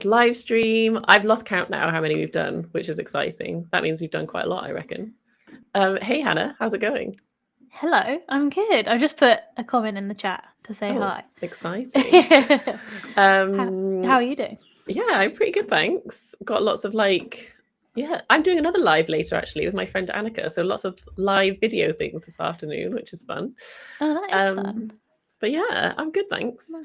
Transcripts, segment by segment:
first live stream. I've lost count now how many we've done, which is exciting. That means we've done quite a lot, I reckon. Hey, Hannah, how's it going? Hello, I'm good. I just put a comment in the chat to say hi. Exciting. How are you doing? Yeah, I'm pretty good, thanks. Got lots of I'm doing another live later actually with my friend Annika. So lots of live video things this afternoon, which is fun. Oh, that is fun. But yeah, I'm good, thanks. Nice.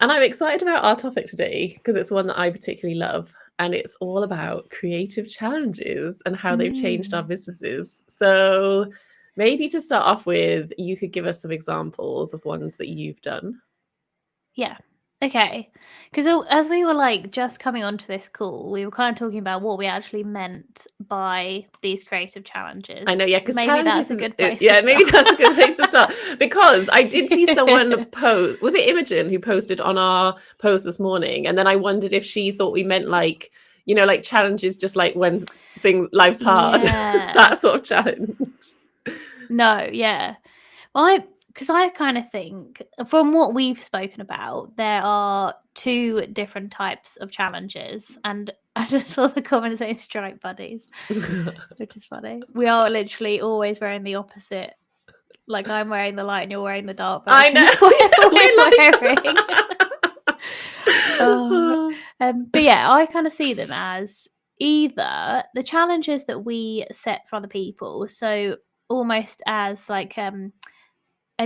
And I'm excited about our topic today because it's one that I particularly love. And it's all about creative challenges and how they've changed our businesses. So maybe to start off with, you could give us some examples of ones that you've done. Yeah. Okay. Because as we were like just coming onto this call, we were kind of talking about what we actually meant by these creative challenges. I know, yeah, because maybe that's a good place. Yeah, maybe that's a good place to start. Because I did see someone post. Was it Imogen who posted on our post this morning? And then I wondered if she thought we meant like, you know, like challenges, just like when life's hard, that sort of challenge. No, yeah. Well, because I kind of think from what we've spoken about, there are two different types of challenges. And I just saw the comment saying stripe buddies, which is funny. We are literally always wearing the opposite. Like I'm wearing the light and you're wearing the dark version. I know. But yeah, I kind of see them as either the challenges that we set for other people. So almost as like an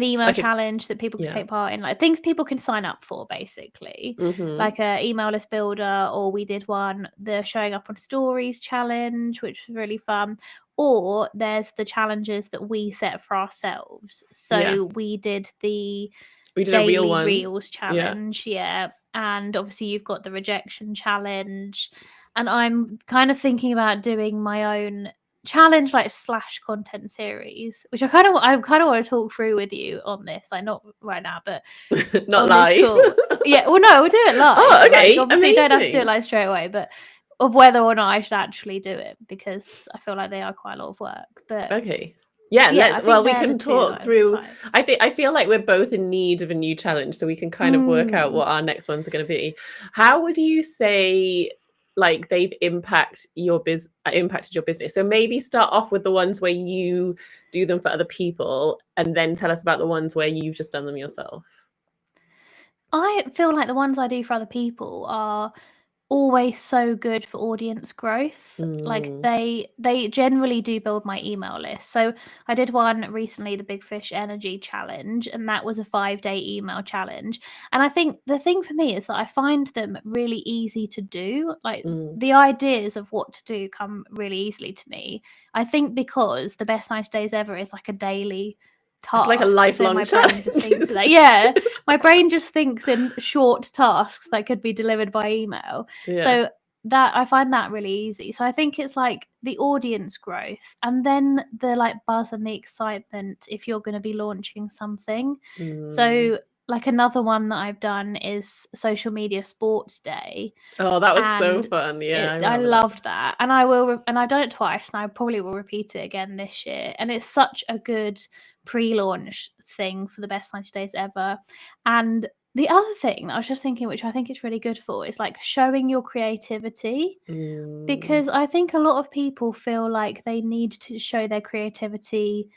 email challenge that people can take part in, like things people can sign up for, basically, like a email list builder, or we did one, the showing up on stories challenge, which was really fun. Or there's the challenges that we set for ourselves. So we did the daily reels challenge, and obviously you've got the rejection challenge, and I'm kind of thinking about doing my own challenge like / content series, which I kind of want to talk through with you on this, like not right now, but not live. Yeah, well, no, we'll do it live. Oh, okay. Like, obviously, you don't have to do it like straight away, but of whether or not I should actually do it, because I feel like they are quite a lot of work. But okay. Yeah, we can talk through. I feel like we're both in need of a new challenge, so we can kind of work out what our next ones are going to be. How would you say like they've impacted your business? So maybe start off with the ones where you do them for other people, and then tell us about the ones where you've just done them yourself. I feel like the ones I do for other people are always so good for audience growth. Like they generally do build my email list. So I did one recently, the Big Fish Energy Challenge, and that was a 5-day email challenge. And I think the thing for me is that I find them really easy to do. Like the ideas of what to do come really easily to me. I think because the best 90 days ever is like a daily task. It's like a lifelong challenge. My brain just thinks in short tasks that could be delivered by email. So that I find that really easy. So I think it's like the audience growth, and then the like buzz and the excitement if you're going to be launching something. So like another one that I've done is Social Media Sports Day. Oh, that was so fun. I loved that. And I've done it twice, and I probably will repeat it again this year. And it's such a good pre-launch thing for the best 90 days ever. And the other thing that I was just thinking, which I think it's really good for, is like showing your creativity. Because I think a lot of people feel like they need to show their creativity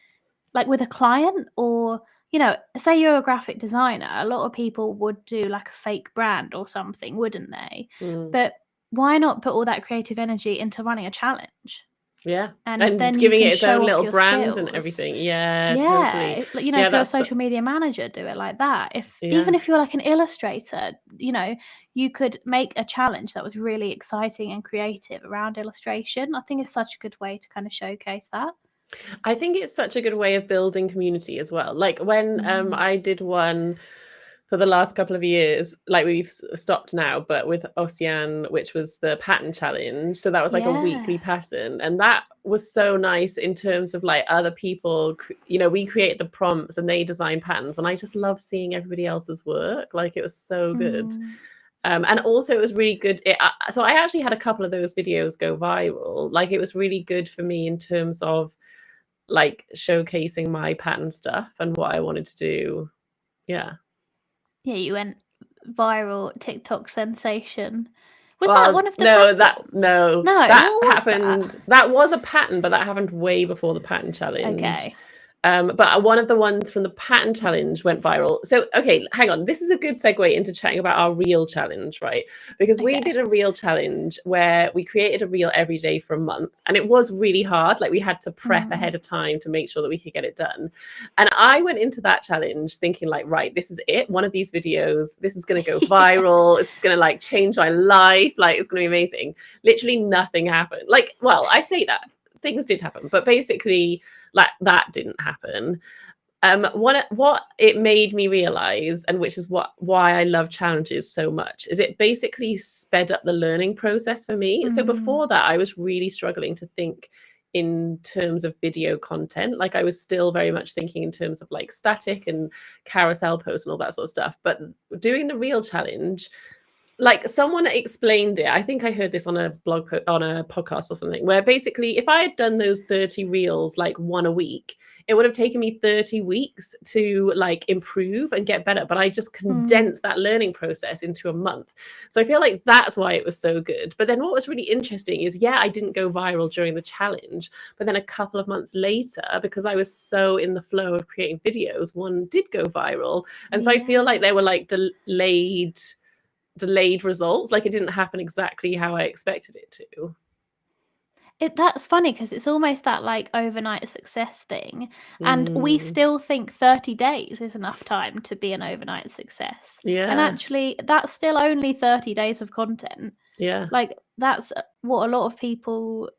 like with a client, or you know, say you're a graphic designer, a lot of people would do like a fake brand or something, wouldn't they? But why not put all that creative energy into running a challenge? Yeah, and then giving it its own little brand skills and everything. Yeah, totally. You know, if you're a social media manager, do it like that. Even if you're like an illustrator, you know, you could make a challenge that was really exciting and creative around illustration. I think it's such a good way to kind of showcase that. I think it's such a good way of building community as well. Like when I did one for the last couple of years, like we've stopped now, but with Ocean, which was the pattern challenge. So that was like a weekly pattern. And that was so nice in terms of like other people, you know, we create the prompts and they design patterns. And I just love seeing everybody else's work. Like it was so good. And also it was really good. So I actually had a couple of those videos go viral. Like it was really good for me in terms of like showcasing my pattern stuff and what I wanted to do. Yeah, you went viral, TikTok sensation. Was that one of the no, patterns? No, No, that what was happened. That was a pattern, but that happened way before the pattern challenge. Okay. But one of the ones from the pattern challenge went viral. So, okay, hang on. This is a good segue into chatting about our reel challenge, right? Because we Okay. did a reel challenge where we created a reel every day for a month. And it was really hard. Like we had to prep ahead of time to make sure that we could get it done. And I went into that challenge thinking like, right, this is it. One of these videos, this is going to go viral. It's going to like change my life. Like it's going to be amazing. Literally nothing happened. Like, well, I say that. Things did happen, but basically like that didn't happen. What it made me realize, and which is why I love challenges so much, is it basically sped up the learning process for me. So before that, I was really struggling to think in terms of video content. Like I was still very much thinking in terms of like static and carousel posts and all that sort of stuff. But doing the reel challenge, like someone explained it, I think I heard this on a on a podcast or something, where basically if I had done those 30 reels like one a week, it would have taken me 30 weeks to like improve and get better, but I just condensed that learning process into a month. So I feel like that's why it was so good. But then what was really interesting is, yeah, I didn't go viral during the challenge, but then a couple of months later, because I was so in the flow of creating videos, one did go viral. And so I feel like they were like delayed results. Like it didn't happen exactly how I expected it to. That's funny because it's almost that like overnight success thing, and we still think 30 days is enough time to be an overnight success. Yeah. And actually, that's still only 30 days of content. Yeah. Like that's what a lot of people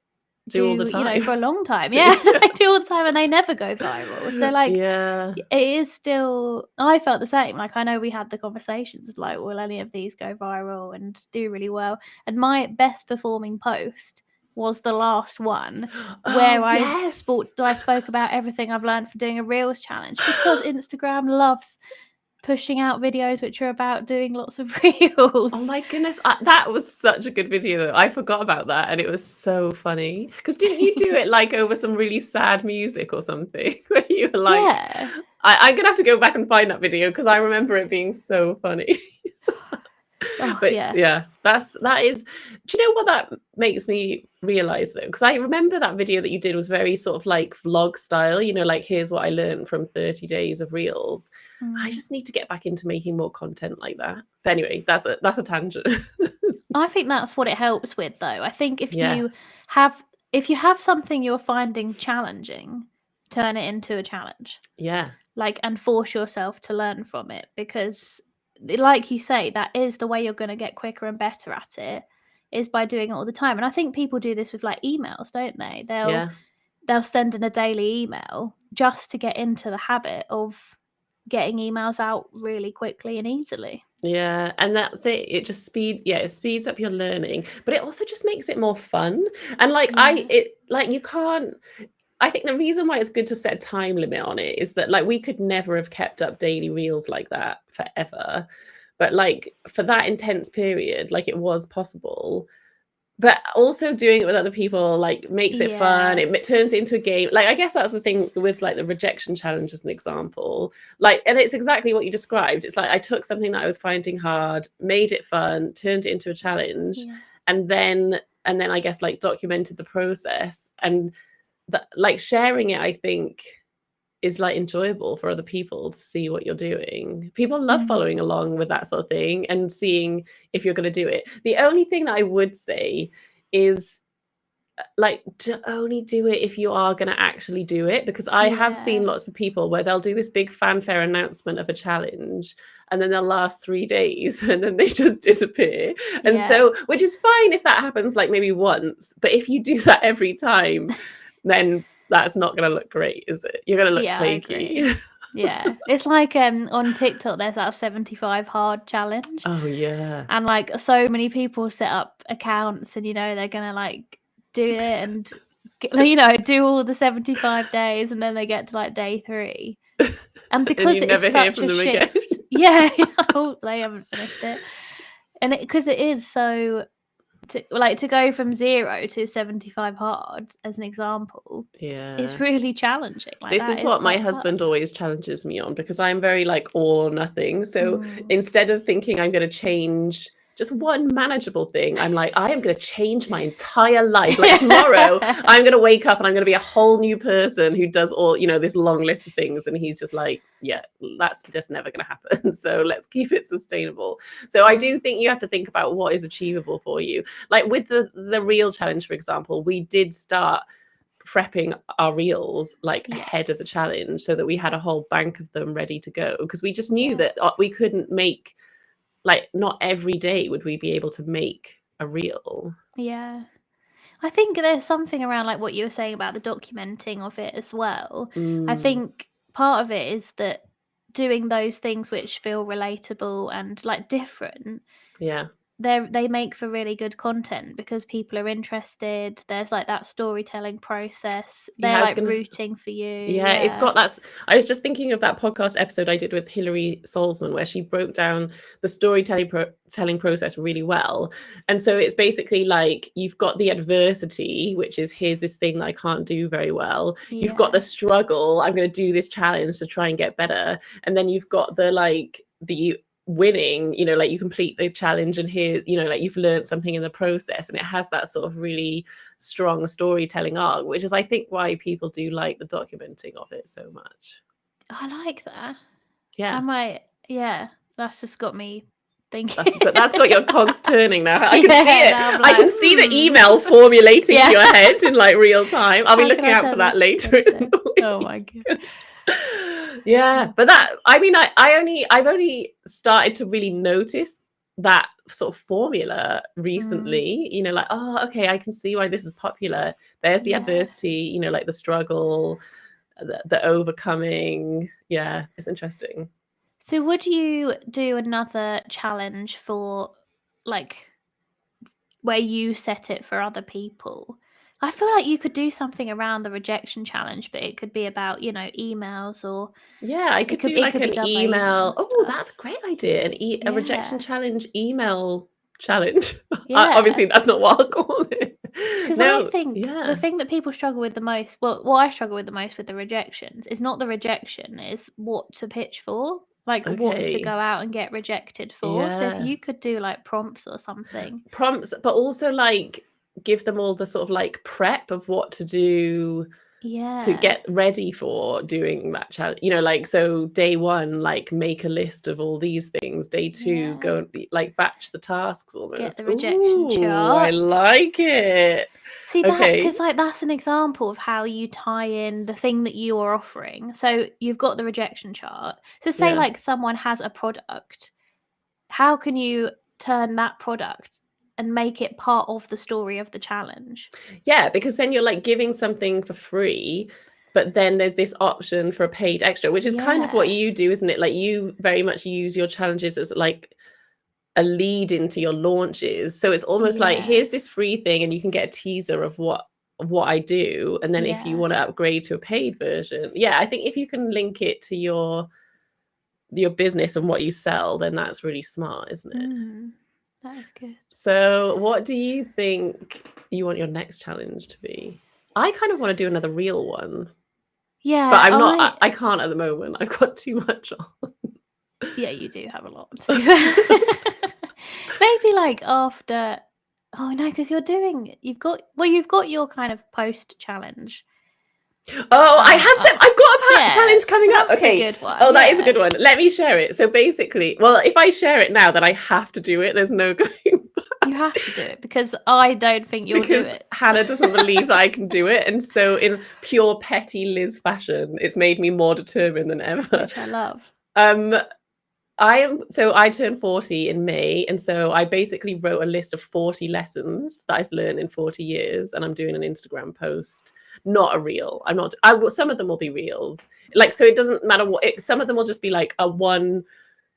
do all the time, you know, for a long time. Yeah, they do all the time and they never go viral. So like, yeah, it is still. I felt the same. Like I know we had the conversations of like, will any of these go viral and do really well? And my best performing post was the last one where I spoke about everything I've learned from doing a Reels challenge, because Instagram loves pushing out videos which are about doing lots of Reels. Oh my goodness, that was such a good video though. I forgot about that and it was so funny. Because didn't you do it like over some really sad music or something? Where you were like, yeah. I'm gonna have to go back and find that video because I remember it being so funny. But yeah, that is. Do you know what that makes me realize though? Because I remember that video that you did was very sort of like vlog style, you know, like here's what I learned from 30 days of reels. I just need to get back into making more content like that. But anyway, that's a tangent. I think that's what it helps with though. I think if you Yes. have something you're finding challenging, turn it into a challenge. Yeah. Like, and force yourself to learn from it, because like you say, that is the way you're going to get quicker and better at it, is by doing it all the time. And I think people do this with like emails, don't they? They'll send in a daily email just to get into the habit of getting emails out really quickly and easily. Yeah, and that's it. It just it speeds up your learning, but it also just makes it more fun. And like you can't. I think the reason why it's good to set a time limit on it is that like we could never have kept up daily reels like that forever. But like for that intense period, like it was possible. But also doing it with other people like makes it fun. It turns it into a game. Like I guess that's the thing with like the rejection challenge as an example. Like, and it's exactly what you described. It's like I took something that I was finding hard, made it fun, turned it into a challenge, and then I guess like documented the process. And that like sharing it, I think, is like enjoyable for other people to see what you're doing. People love following along with that sort of thing and seeing if you're going to do it. The only thing that I would say is like to only do it if you are going to actually do it, because I have seen lots of people where they'll do this big fanfare announcement of a challenge and then they'll last 3 days and then they just disappear. And so, which is fine if that happens like maybe once, but if you do that every time, then that's not going to look great, is it? You're going to look flaky. Yeah, it's like on TikTok there's that 75 hard challenge. Oh yeah. And like so many people set up accounts and you know they're gonna like do it and you know do all the 75 days, and then they get to like day 3, and because and you never hear from them again. They haven't finished it, and because it is so to go from 0 to 75 hard as an example, it's really challenging. Like, this is what my husband always challenges me on, because I'm very like all or nothing. So instead of thinking I'm going to change just one manageable thing, I'm like, I am going to change my entire life. Like tomorrow, I'm going to wake up and I'm going to be a whole new person who does all, this long list of things. And he's just like, yeah, that's just never going to happen. So let's keep it sustainable. So I do think you have to think about what is achievable for you. Like with the reel challenge, for example, we did start prepping our reels like ahead of the challenge so that we had a whole bank of them ready to go, because we just knew that we couldn't make, like, not every day would we be able to make a reel. Yeah. I think there's something around like what you were saying about the documenting of it as well. I think part of it is that doing those things which feel relatable and like different, they make for really good content because people are interested. There's like that storytelling process. They're like rooting for you. Yeah, it's got that. I was just thinking of that podcast episode I did with Hilary Salzman, where she broke down the storytelling process really well. And so it's basically like you've got the adversity, which is here's this thing that I can't do very well. You've got the struggle. I'm going to do this challenge to try and get better. And then you've got the winning, like you complete the challenge and here, like you've learned something in the process, and it has that sort of really strong storytelling arc, which is I think why people do like the documenting of it so much. I like that. Yeah. That's just got me thinking. That's got your cogs turning now. I can see it. Like, I can see the email formulating in your head in like real time. I'll be looking out for that later. Oh my god. Yeah, but that, I mean, I've only started to really notice that sort of formula recently, like, oh, okay, I can see why this is popular. There's the adversity, like the struggle, the overcoming. Yeah, it's interesting. So would you do another challenge for like where you set it for other people? I feel like you could do something around the rejection challenge, but it could be about, emails or... Yeah, I could do like an email. Oh, that's a great idea. A rejection challenge email challenge. Obviously, that's not what I'll call it. Because I think the thing that people struggle with the most, well, what I struggle with the most with the rejections is not the rejection, is what to pitch for. Like what to go out and get rejected for. So if you could do like prompts or something. Prompts, but also like give them all the sort of like prep of what to do to get ready for doing that challenge. Like, so day 1, like make a list of all these things. Day 2, go like batch the tasks almost. Get the rejection chart. I like it. See that, because like that's an example of how you tie in the thing that you are offering. So you've got the rejection chart. So say like someone has a product, how can you turn that product and make it part of the story of the challenge? Yeah, because then you're like giving something for free, but then there's this option for a paid extra, which is kind of what you do, isn't it? Like you very much use your challenges as like a lead into your launches. So it's almost like, here's this free thing and you can get a teaser of what I do. And then if you want to upgrade to a paid version, I think if you can link it to your business and what you sell, then that's really smart, isn't it? That is good. So what do you think you want your next challenge to be? I kind of want to do another reel one. Yeah. But I'm not, I can't at the moment. I've got too much on. Yeah, you do have a lot. Maybe like after, oh no, because you've got your kind of post challenge. Oh, I've got a challenge coming up. Okay. A good one. Oh, that is a good one. Let me share it. So basically, well, if I share it now, then I have to do it. There's no going back. You have to do it because I don't think you'll do it. Because Hannah doesn't believe that I can do it. And so in pure petty Liz fashion, it's made me more determined than ever. Which I love. I turned 40 in May, and so I basically wrote a list of 40 lessons that I've learned in 40 years, and I'm doing an Instagram post, not a reel. Some of them will be reels, like, so it doesn't matter what. Some of them will just be like a one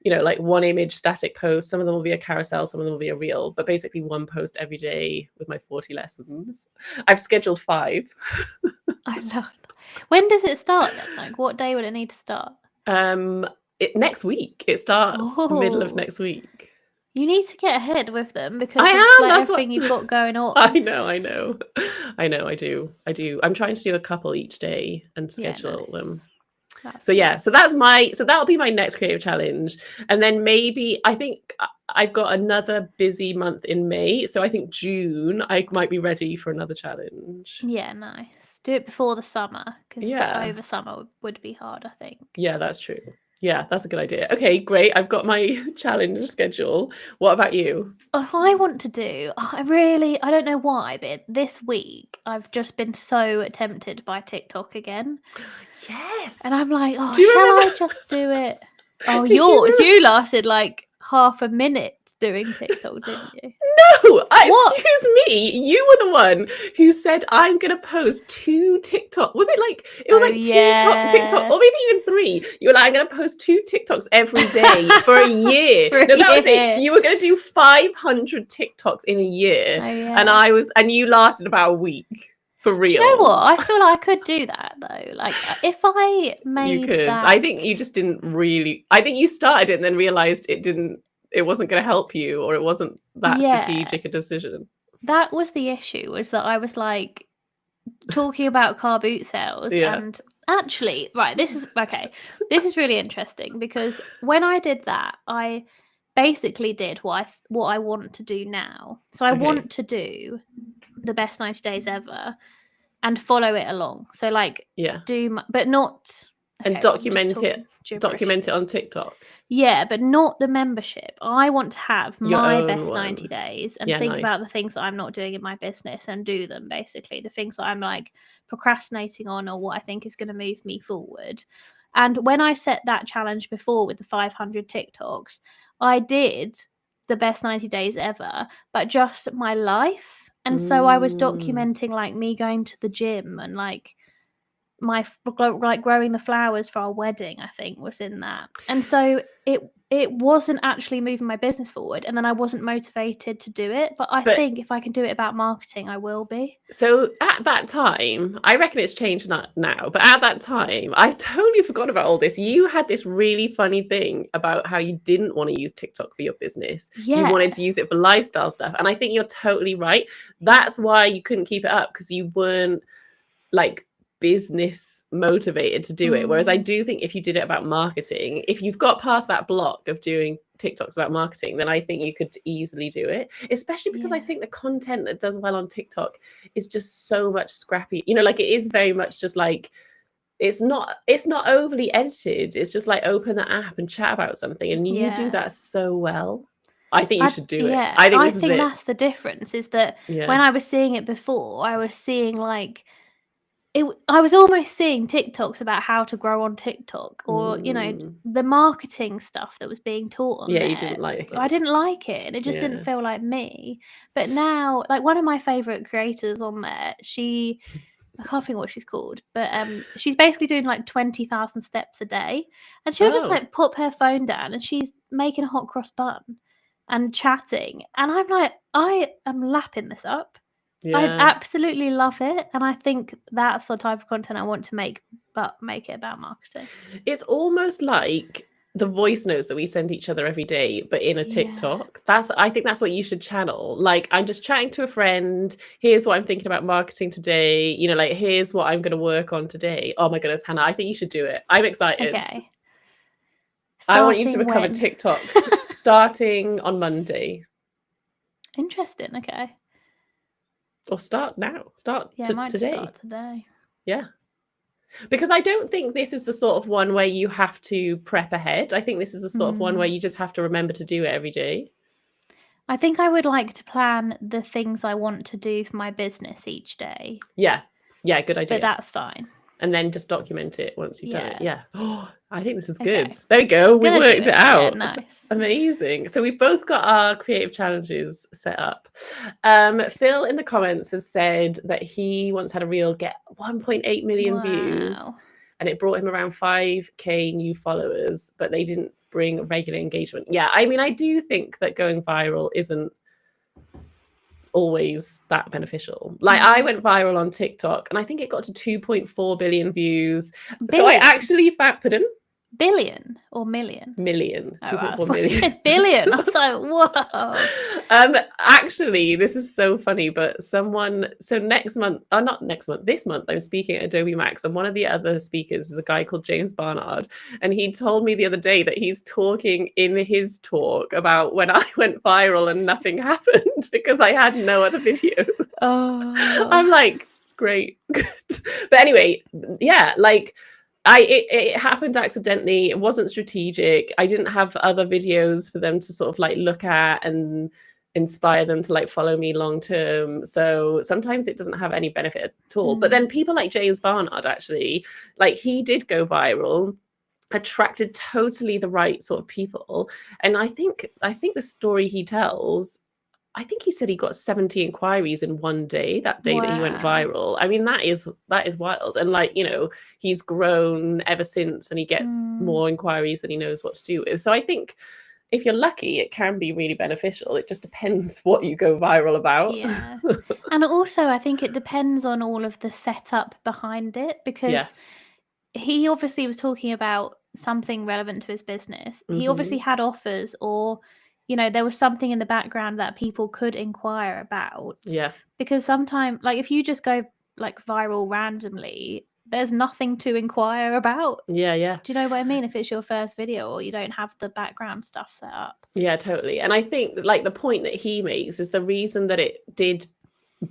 image static post. Some of them will be a carousel. Some of them will be a reel, but basically one post every day with my 40 lessons. I've scheduled 5. I love that. When does it start then? Like, what day would it need to start? Next week. It starts middle of next week. You need to get ahead with them because that's everything you've got going on. I know. I do. I'm trying to do a couple each day and schedule them. So yeah, so that'll be my next creative challenge. And then maybe I think I've got another busy month in May. So I think June I might be ready for another challenge. Yeah, nice. Do it before the summer, because Yeah. over summer would be hard, I think. Yeah, that's true. Yeah, that's a good idea. Okay, great. I've got my challenge schedule. What about you? I want to do, I don't know why, but this week I've just been so tempted by TikTok again. Yes. And I'm like, Do you shall I remember- just do it? Oh, Do you you lasted like half a minute doing TikTok, didn't you? No, excuse me. You were the one who said I'm gonna post 2 TikTok. Was it like it was Oh, like 2 yeah. TikTok, or maybe even 3? You were like, I'm gonna post 2 TikToks every day for a year. For a No, that was year. it. You were gonna do 500 TikToks in a year, Oh, yeah. and you lasted about a week. For real. Do you know what? I feel like I could do that though. Like if I made You could. that... I think you just didn't really. I think you started it and then realized it wasn't going to help you, or it wasn't that strategic a decision. That was the issue, was that I was like talking about car boot sales. Yeah. And actually, right, this is really interesting, because when I did that, I basically did what I want to do now. So I want to do the best 90 days ever and follow it along. So like but not... And document it on TikTok. Yeah, but not the membership. I want to have my best 90 one. days and think about the things that I'm not doing in my business and do them, basically. The things that I'm like procrastinating on, or what I think is going to move me forward. And when I set that challenge before with the 500 TikToks, I did the best 90 days ever, but just my life. And so I was documenting like me going to the gym, and like my like growing the flowers for our wedding, I think, was in that. And so it wasn't actually moving my business forward, and then I wasn't motivated to do it. But I think if I can do it about marketing, I will be. So at that time, I reckon it's changed now, but at that time, I totally forgot about all this. You had this really funny thing about how you didn't want to use TikTok for your business. Yeah. You wanted to use it for lifestyle stuff. And I think you're totally right. That's why you couldn't keep it up, because you weren't like business motivated to do it. Whereas I do think if you did it about marketing, if you've got past that block of doing TikToks about marketing, then I think you could easily do it, especially because I think the content that does well on TikTok is just so much scrappy, like it is very much just like it's not overly edited. It's just like open the app and chat about something, and you do that so well. I think you should do it. I think that's the difference, is that when I was seeing it before, I was seeing like I was almost seeing TikToks about how to grow on TikTok, or the marketing stuff that was being taught on there. You didn't like it. I didn't like it, and it just didn't feel like me. But now, like one of my favorite creators on there, I can't think what she's called, but she's basically doing like 20,000 steps a day, and she'll just like pop her phone down and she's making a hot cross bun and chatting, and I'm like, I am lapping this up. I absolutely love it, and I think that's the type of content I want to make, but make it about marketing. It's almost like the voice notes that we send each other every day, but in a TikTok. I think that's what you should channel. Like, I'm just chatting to a friend. Here's what I'm thinking about marketing today. Like, here's what I'm going to work on today. Oh my goodness, Hannah, I think you should do it. I'm excited. Okay. I want you to become a TikTok starting on Monday. Interesting. Okay. Or start now. I might today. Start today. Yeah. Because I don't think this is the sort of one where you have to prep ahead. I think this is the sort of one where you just have to remember to do it every day. I think I would like to plan the things I want to do for my business each day. Yeah. Yeah, good idea. But that's fine. And then just document it once you've done it. Yeah. Oh, I think this is Okay. good. There we go. We worked it out. Yeah, nice. Amazing. So we've both got our creative challenges set up. Phil in the comments has said that he once had a reel get 1.8 million views, and it brought him around 5k new followers, but they didn't bring regular engagement. Yeah, I mean, I do think that going viral isn't always that beneficial. Like, I went viral on TikTok and I think it got to 2.4 billion views. So I actually Billion or million? Million, Oh, 2.4 I million. said billion. I was like, whoa. Actually, this is so funny, but so next month, not next month, this month, I'm speaking at Adobe Max, and one of the other speakers is a guy called James Barnard, and he told me the other day that he's talking in his talk about when I went viral and nothing happened because I had no other videos. Oh. I'm like, great. Good. But anyway, yeah, like it happened accidentally. It wasn't strategic. I didn't have other videos for them to sort of like look at and inspire them to like follow me long term. So sometimes it doesn't have any benefit at all. But then people like James Barnard, actually, like he did go viral, attracted totally the right sort of people. And I think the story he tells, I think he said he got 70 inquiries in one day, that day that he went Wow. viral. I mean, that is wild. And like, you know, he's grown ever since and he gets more inquiries than he knows what to do with. So I think if you're lucky, it can be really beneficial. It just depends what you go viral about. Yeah. And also, I think it depends on all of the setup behind it, because Yes. he obviously was talking about something relevant to his business. He obviously had offers, or, you know, there was something in the background that people could inquire about. Yeah. Because sometimes, like, if you just go like viral randomly, there's nothing to inquire about. Yeah, yeah. Do you know what I mean? If it's your first video or you don't have the background stuff set up. Yeah, totally. And I think like the point that he makes is the reason that it did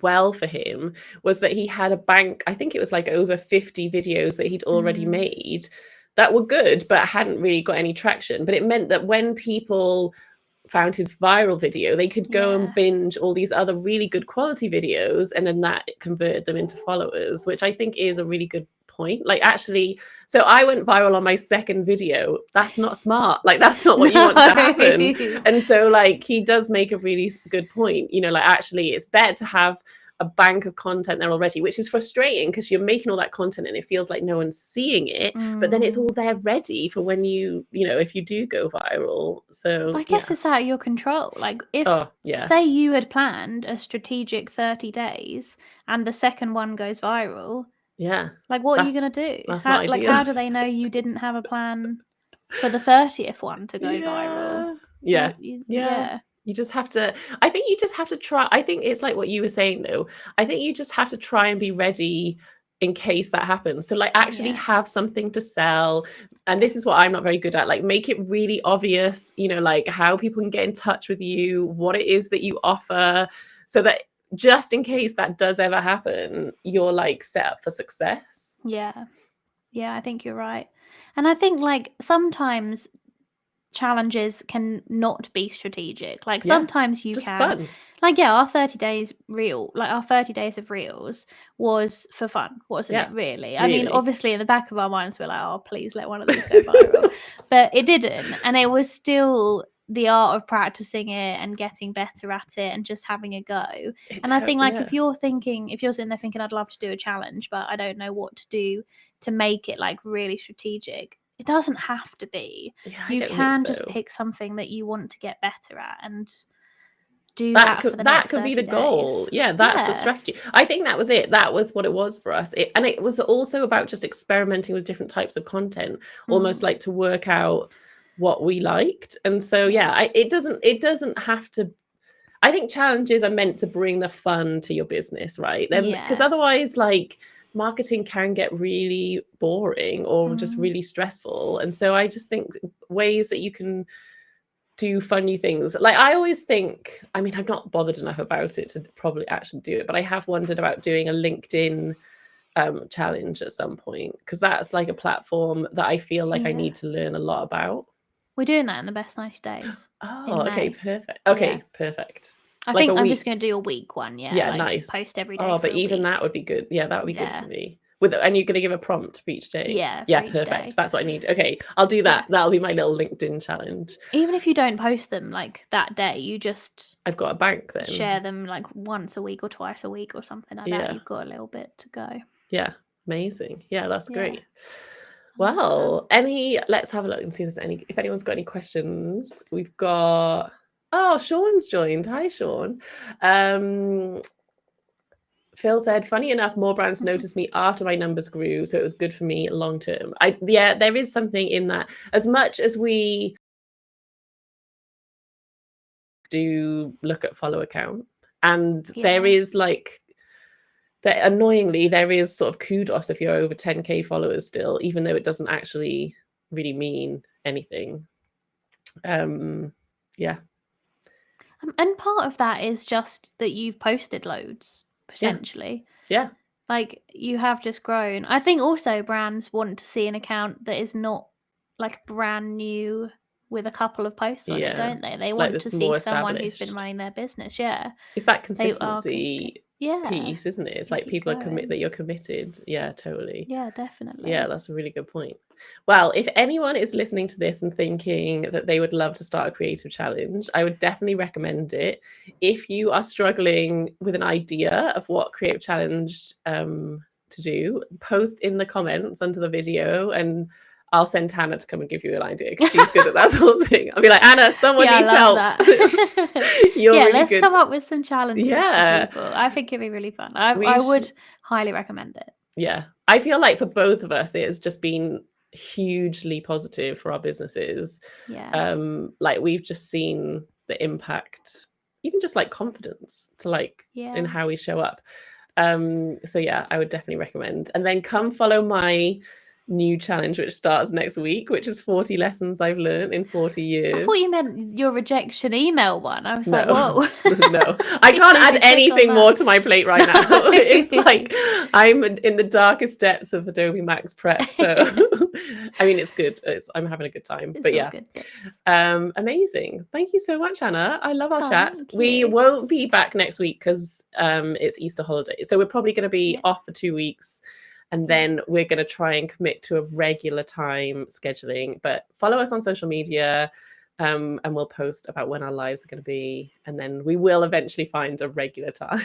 well for him was that he had a bank, I think it was like over 50 videos that he'd already made that were good but hadn't really got any traction. But it meant that when people found his viral video, they could go and binge all these other really good quality videos, and then that converted them into followers, which I think is a really good point. Like, actually, so I went viral on my second video. That's not smart. Like, that's not what you want to happen. And so like he does make a really good point, you know, like actually it's better to have a bank of content there already, which is frustrating because you're making all that content and it feels like no one's seeing it, but then it's all there ready for when you know, if you do go viral. So but I guess it's out of your control. Like, if say you had planned a strategic 30 days and the second one goes viral, like, what are you going to do? How do they know you didn't have a plan for the 30th one to go viral? Yeah. You just have to, I think you just have to try. I think it's like what you were saying though. I think you just have to try and be ready in case that happens. So like actually have something to sell. And this is what I'm not very good at. Like, make it really obvious, you know, like how people can get in touch with you, what it is that you offer, so that just in case that does ever happen, you're like set up for success. Yeah, I think you're right. And I think like sometimes challenges can not be strategic. Like sometimes you just can fun. Like, our 30 days reel, like our 30 days of reels was for fun, wasn't it? Really? I mean, obviously in the back of our minds we're like, oh, please let one of these go viral. But it didn't, and it was still the art of practicing it and getting better at it and just having a go. And I think like if you're sitting there thinking, I'd love to do a challenge but I don't know what to do to make it like really strategic, it doesn't have to be. You can just pick something that you want to get better at and do that for the next 30 days. That could be the goal. Yeah, that's the strategy. I think that was it. That was what it was for us. And it was also about just experimenting with different types of content, almost like to work out what we liked. And so it doesn't have to. I think challenges are meant to bring the fun to your business, right? Because otherwise, like, marketing can get really boring or just really stressful. And so I just think ways that you can do fun new things. Like, I always think, I mean, I've not bothered enough about it to probably actually do it, but I have wondered about doing a LinkedIn challenge at some point, because that's like a platform that I feel like I need to learn a lot about. We're doing that in the best 90 days. Oh, okay, perfect. Okay, perfect. I think I'm just going to do a week one. Yeah, nice. Post every day. Oh, but even that would be good. Yeah, that would be good for me. And you're going to give a prompt for each day. Yeah, perfect. Day. That's what I need. Okay, I'll do that. That'll be my little LinkedIn challenge. Even if you don't post them like that day, you just I've got a bank then. Share them like once a week or twice a week or something like that. You've got a little bit to go. Yeah, amazing. Yeah, that's great. Well, let's have a look and see if anyone's got any questions. We've got Sean's joined. Hi, Sean. Phil said, funny enough, more brands noticed me after my numbers grew, so it was good for me long term. Yeah, there is something in that. As much as we do look at follow account, and there is like, annoyingly, there is sort of kudos if you're over 10k followers still, even though it doesn't actually really mean anything. Yeah. And part of that is just that you've posted loads, potentially. Yeah. Like, you have just grown. I think also brands want to see an account that is not like brand new with a couple of posts on it, don't they? They want to see someone who's been running their business. Yeah. It's that consistency piece, isn't it? It's like people are that you're committed. Yeah, totally. Yeah, definitely. Yeah, that's a really good point. Well, if anyone is listening to this and thinking that they would love to start a creative challenge, I would definitely recommend it. If you are struggling with an idea of what creative challenge to do, post in the comments under the video, and I'll send Hannah to come and give you an idea, because she's good at that sort of thing. I'll be like, Anna, someone needs help. You're really let's good. Come up with some challenges for people. I think it'd be really fun. I would highly recommend it. Yeah. I feel like for both of us, it has just been hugely positive for our businesses. Yeah. Like, we've just seen the impact, even just like confidence to like in how we show up. So yeah, I would definitely recommend. And then come follow my new challenge, which starts next week, which is 40 lessons I've learned in 40 years. I thought you meant your rejection email one. I was like, whoa. No, I can't add anything more to my plate right now. It's like I'm in the darkest depths of Adobe Max Prep. So I mean, it's good. I'm having a good time. But yeah, good. Amazing. Thank you so much, Anna. I love our chats. We won't be back next week because it's Easter holiday. So we're probably going to be off for 2 weeks. And then we're going to try and commit to a regular time scheduling. But follow us on social media, and we'll post about when our lives are going to be. And then we will eventually find a regular time.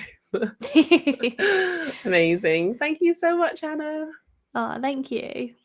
Amazing. Thank you so much, Anna. Oh, thank you.